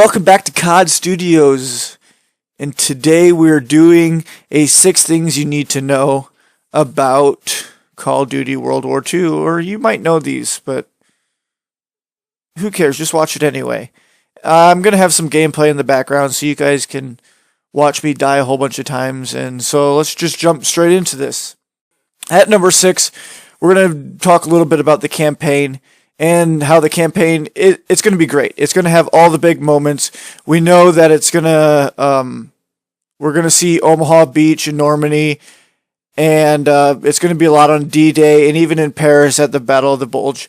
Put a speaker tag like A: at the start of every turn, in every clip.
A: welcome back to COD Studios. And today we're doing a 6 things you need to know about Call of Duty WW2. Or you might know these, but who cares? Just watch it anyway. I'm going to have some gameplay in the background so you guys can watch me die a whole bunch of times. And so let's just jump straight into this. At number 6, we're going to talk a little bit about the campaign. And how the campaign, it's going to be great. It's going to have all the big moments. We know that it's going to, we're going to see Omaha Beach and Normandy. And it's going to be a lot on D-Day and even in Paris at the Battle of the Bulge.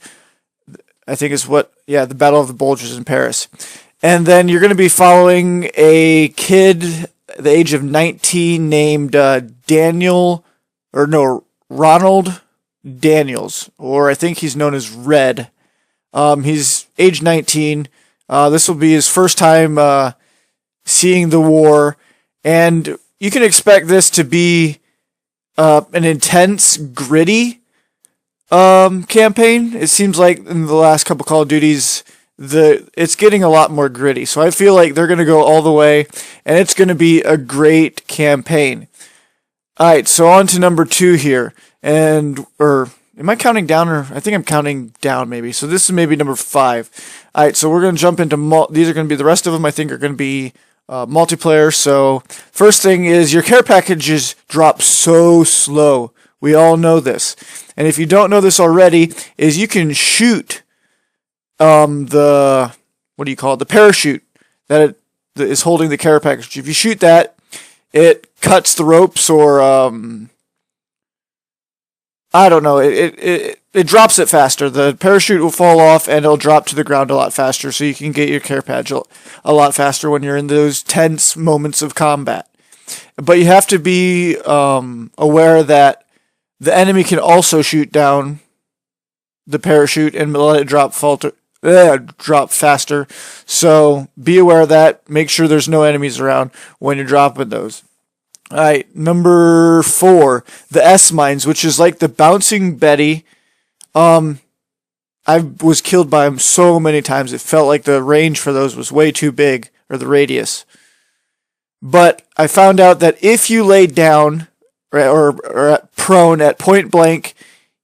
A: I think is the Battle of the Bulge is in Paris. And then you're going to be following a kid, the age of 19, named Ronald Daniels. Or I think he's known as Red. He's age 19. This will be his first time seeing the war, and you can expect this to be an intense, gritty campaign. It seems like in the last couple Call of Duties, it's getting a lot more gritty. So I feel like they're going to go all the way, and it's going to be a great campaign. All right, so on to number 2 here, am I counting down, or I think I'm counting down maybe. So this is maybe number 5. All right, so we're going to jump into these are going to be the rest of them. I think are going to be multiplayer. So first thing is your care packages drop so slow. We all know this, and if you don't know this already, is you can shoot the parachute that is holding the care package. If you shoot that, it cuts the ropes, or I don't know. It drops it faster. The parachute will fall off and it'll drop to the ground a lot faster, so you can get your care package a lot faster when you're in those tense moments of combat. But you have to be aware that the enemy can also shoot down the parachute and let it drop faster. So be aware of that. Make sure there's no enemies around when you're dropping those. Alright, number 4, the S-mines, which is like the bouncing Betty. I was killed by them so many times, it felt like the range for those was way too big, or the radius. But I found out that if you lay down, or prone at point blank,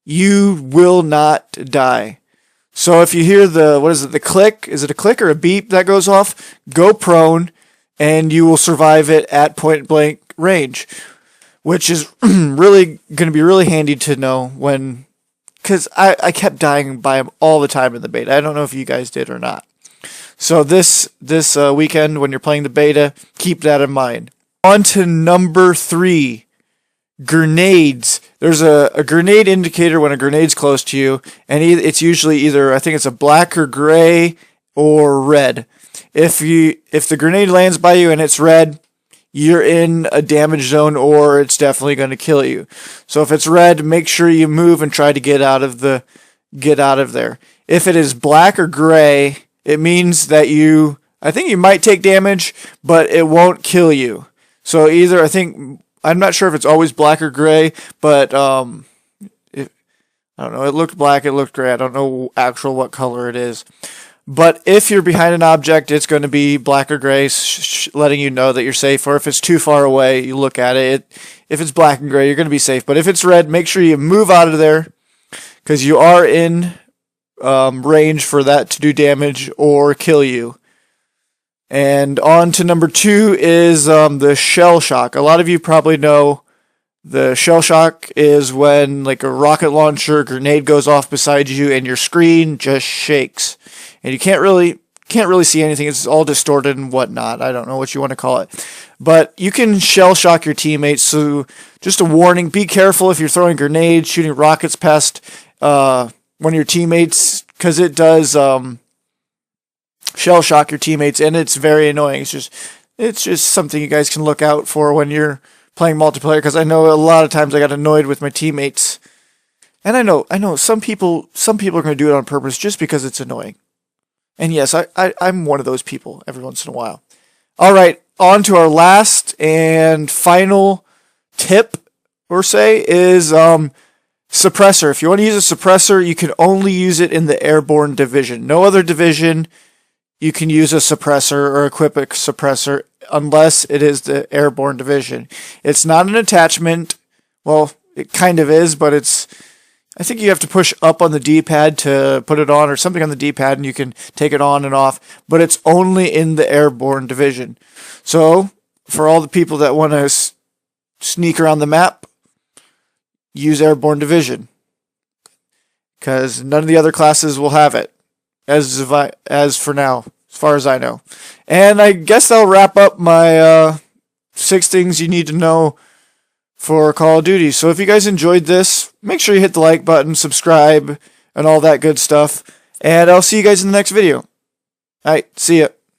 A: you will not die. So if you hear the click, is it a click or a beep that goes off? Go prone, and you will survive it at point blank range, which is really going to be really handy to know because I kept dying by him all the time in the beta. I don't know if you guys did or not. So this weekend when you're playing the beta, keep that in mind. On to number 3, grenades. There's a grenade indicator when a grenade's close to you, and it's usually either, I think it's a black or gray or red. If the grenade lands by you and it's red, you're in a damage zone, or it's definitely going to kill you. So if it's red, make sure you move and try to get out of there. If it is black or gray, it means that I think you might take damage, but it won't kill you. So I'm not sure if it's always black or gray, but I don't know. It looked black, it looked gray. I don't know what color it is. But if you're behind an object, it's going to be black or gray, letting you know that you're safe. Or if it's too far away, you look at it. If it's black and gray, you're going to be safe. But if it's red, make sure you move out of there, because you are in range for that to do damage or kill you. And on to number 2 is the shell shock. A lot of you probably know the shell shock is when like a rocket launcher grenade goes off beside you and your screen just shakes. And you can't really see anything. It's all distorted and whatnot. I don't know what you want to call it. But you can shell shock your teammates. So just a warning, be careful if you're throwing grenades, shooting rockets past one of your teammates, because it does shell shock your teammates, and it's very annoying. It's just something you guys can look out for when you're playing multiplayer, because I know a lot of times I got annoyed with my teammates. And I know some people are going to do it on purpose just because it's annoying. And yes, I'm one of those people every once in a while. All right, on to our last and final tip, or say, is suppressor. If you want to use a suppressor, you can only use it in the airborne division. No other division you can use a suppressor or equip a suppressor unless it is the airborne division. It's not an attachment. Well, it kind of is, but I think you have to push up on the D-pad to put it on, or something on the D-pad, and you can take it on and off, but it's only in the airborne division. So, for all the people that want to sneak around the map, use airborne division, because none of the other classes will have it, as for now, as far as I know. And I guess that'll wrap up my 6 things you need to know for Call of Duty. So if you guys enjoyed this, make sure you hit the like button, subscribe, and all that good stuff. And I'll see you guys in the next video. Alright, see ya.